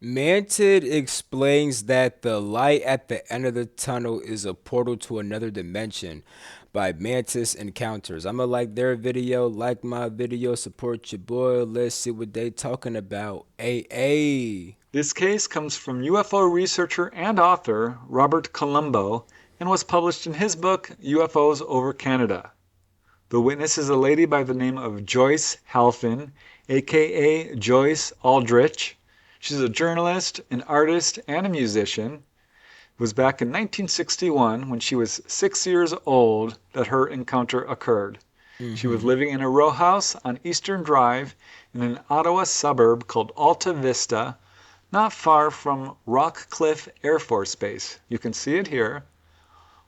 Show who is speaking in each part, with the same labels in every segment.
Speaker 1: Mantid explains that the light at the end of the tunnel is a portal to another dimension by Mantis Encounters. I'ma like their video, like my video, support your boy. Let's see what they talking about. AA.
Speaker 2: This case comes from UFO researcher and author Robert Colombo and was published in his book UFOs over Canada. The witness is a lady by the name of Joyce Halfin, aka Joyce Aldrich. She's a journalist, an artist, and a musician. It was back in 1961, when she was 6 years old, that her encounter occurred. She was living in a row house on Eastern Drive in an Ottawa suburb called Alta Vista, not far from Rock Cliff Air Force Base. You can see it here.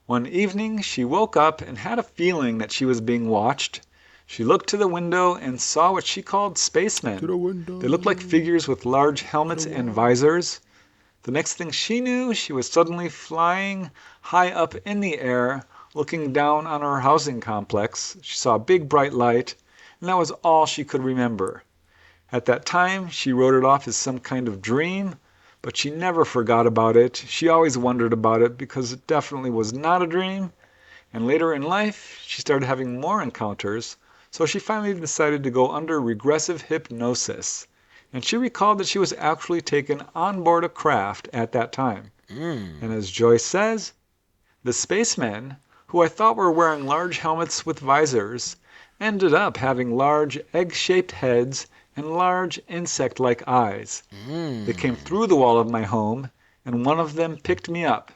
Speaker 2: One evening she woke up and had a feeling that she was being watched. She looked to the window and saw what she called spacemen. They looked like figures with large helmets and visors. The next thing she knew, she was suddenly flying high up in the air, looking down on her housing complex. She saw a big bright light, and that was all she could remember. At that time, she wrote it off as some kind of dream, but she never forgot about it. She always wondered about it because it definitely was not a dream. And later in life, she started having more encounters, so she finally decided to go under regressive hypnosis. And she recalled that she was actually taken on board a craft at that time. And as Joyce says, the spacemen, who I thought were wearing large helmets with visors, ended up having large egg-shaped heads and large insect-like eyes. They came through the wall of my home, and one of them picked me up.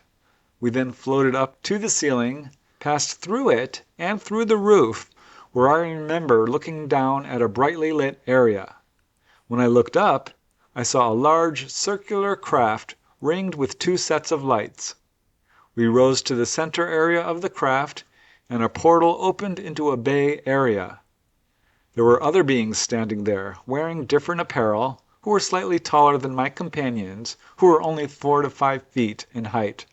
Speaker 2: We then floated up to the ceiling, passed through it, and through the roof, where I remember looking down at a brightly lit area. When I looked up, I saw a large circular craft ringed with two sets of lights. We rose to the center area of the craft, and a portal opened into a bay area. There were other beings standing there, wearing different apparel, who were slightly taller than my companions, who were only 4 to 5 feet in height.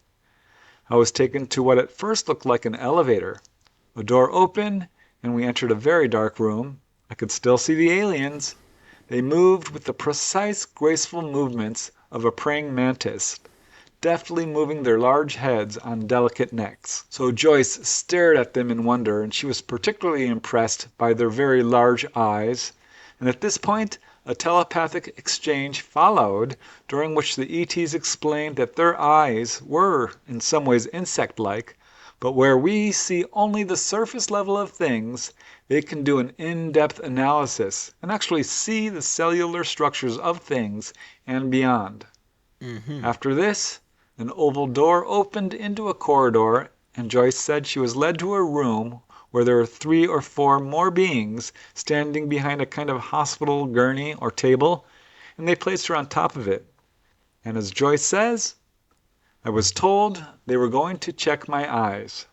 Speaker 2: I was taken to what at first looked like an elevator. A door opened, and we entered a very dark room. I could still see the aliens. They moved with the precise, graceful movements of a praying mantis, deftly moving their large heads on delicate necks. So Joyce stared at them in wonder, and she was particularly impressed by their very large eyes. And at this point, a telepathic exchange followed, during which the ETs explained that their eyes were in some ways insect-like, but where we see only the surface level of things, they can do an in-depth analysis and actually see the cellular structures of things and beyond. After this, an oval door opened into a corridor, and Joyce said she was led to a room where there were 3 or 4 more beings standing behind a kind of hospital gurney or table, and they placed her on top of it. And as Joyce says, I was told they were going to check my eyes.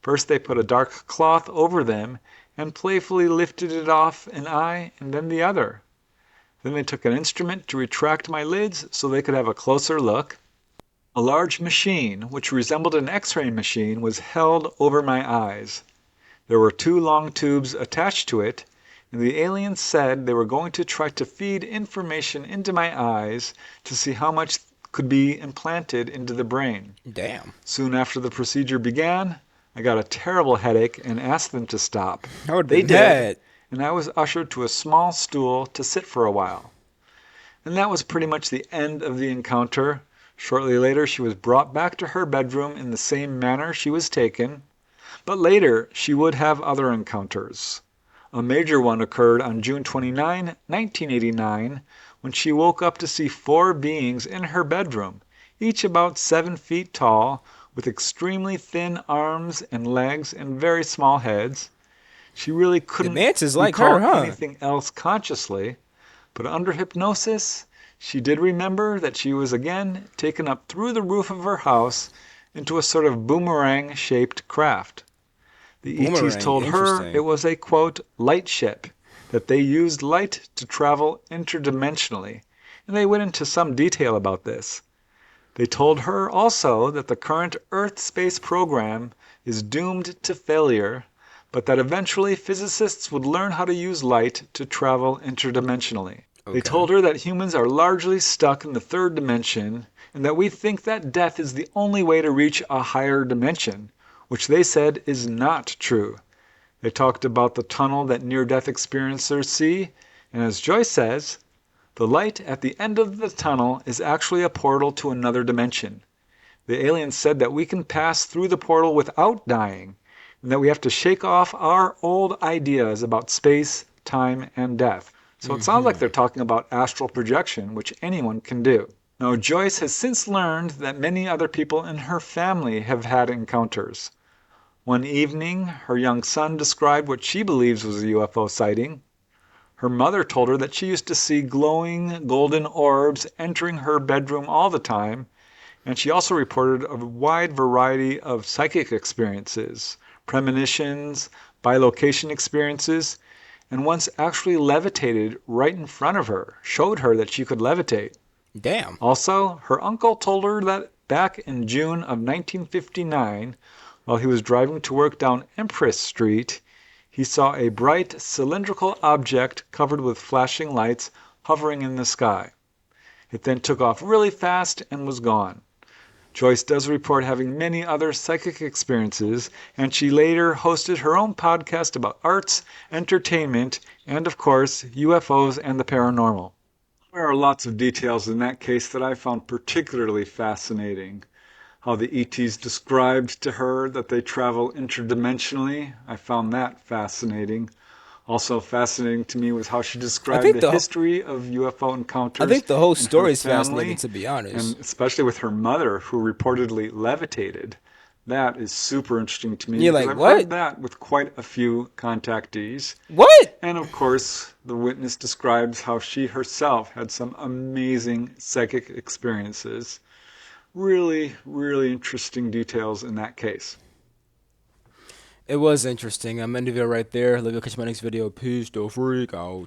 Speaker 2: First they put a dark cloth over them and playfully lifted it off an eye and then the other. Then they took an instrument to retract my lids so they could have a closer look. A large machine, which resembled an X-ray machine, was held over my eyes. There were 2 long tubes attached to it, and the aliens said they were going to try to feed information into my eyes to see how much could be implanted into the brain.
Speaker 1: Damn.
Speaker 2: Soon after the procedure began, I got a terrible headache and asked them to stop.
Speaker 1: I would
Speaker 2: They
Speaker 1: be
Speaker 2: did,
Speaker 1: mad.
Speaker 2: and I was ushered to a small stool to sit for a while. And that was pretty much the end of the encounter. Shortly later she was brought back to her bedroom in the same manner she was taken. But later she would have other encounters. A major one occurred on June 29, 1989, when she woke up to see 4 beings in her bedroom, each about 7 feet tall, with extremely thin arms and legs and very small heads. She really
Speaker 1: The
Speaker 2: couldn't
Speaker 1: mantis like her,
Speaker 2: recall
Speaker 1: huh?
Speaker 2: anything else consciously, but under hypnosis she did remember that she was again taken up through the roof of her house into a sort of boomerang-shaped craft. The ETs
Speaker 1: Boomerang.
Speaker 2: told her it
Speaker 1: Interesting.
Speaker 2: was a, quote, light ship, that they used light to travel interdimensionally, and they went into some detail about this. They told her also that the current Earth space program is doomed to failure, but that eventually physicists would learn how to use light to travel interdimensionally. They
Speaker 1: Okay.
Speaker 2: told her that humans are largely stuck in the third dimension and that we think that death is the only way to reach a higher dimension, which they said is not true. They talked about the tunnel that near death experiencers see, and as Joyce says, the light at the end of the tunnel is actually a portal to another dimension. The aliens said that we can pass through the portal without dying, and that we have to shake off our old ideas about space, time, and death. So it sounds like they're talking about astral projection, which anyone can do. Now, Joyce has since learned that many other people in her family have had encounters. One evening, her young son described what she believes was a UFO sighting. Her mother told her that she used to see glowing golden orbs entering her bedroom all the time, and she also reported a wide variety of psychic experiences, premonitions, bilocation experiences, and once actually levitated right in front of her, showed her that she could levitate.
Speaker 1: Damn.
Speaker 2: Also, her uncle told her that back in June of 1959, while he was driving to work down Empress Street, he saw a bright cylindrical object covered with flashing lights hovering in the sky. It then took off really fast and was gone. Joyce does report having many other psychic experiences, and she later hosted her own podcast about arts, entertainment, and of course, UFOs and the paranormal. There are lots of details in that case that I found particularly fascinating. How the ETs described to her that they travel interdimensionally, I found that fascinating. Also fascinating to me was how she
Speaker 1: I
Speaker 2: described
Speaker 1: think
Speaker 2: the
Speaker 1: the
Speaker 2: history of UFO
Speaker 1: I
Speaker 2: encounters
Speaker 1: think the whole
Speaker 2: in her
Speaker 1: story is fascinating,
Speaker 2: family,
Speaker 1: to be honest.
Speaker 2: and especially with her mother, who reportedly levitated. That is super interesting to me
Speaker 1: You're
Speaker 2: because
Speaker 1: like,
Speaker 2: I've heard
Speaker 1: what?
Speaker 2: that with quite a few contactees.
Speaker 1: What?
Speaker 2: And of course, the witness describes how she herself had some amazing psychic experiences. Really, really interesting details in that case.
Speaker 1: It was interesting. I'm ending it right there. Let me catch my next video. Peace, don't freak out.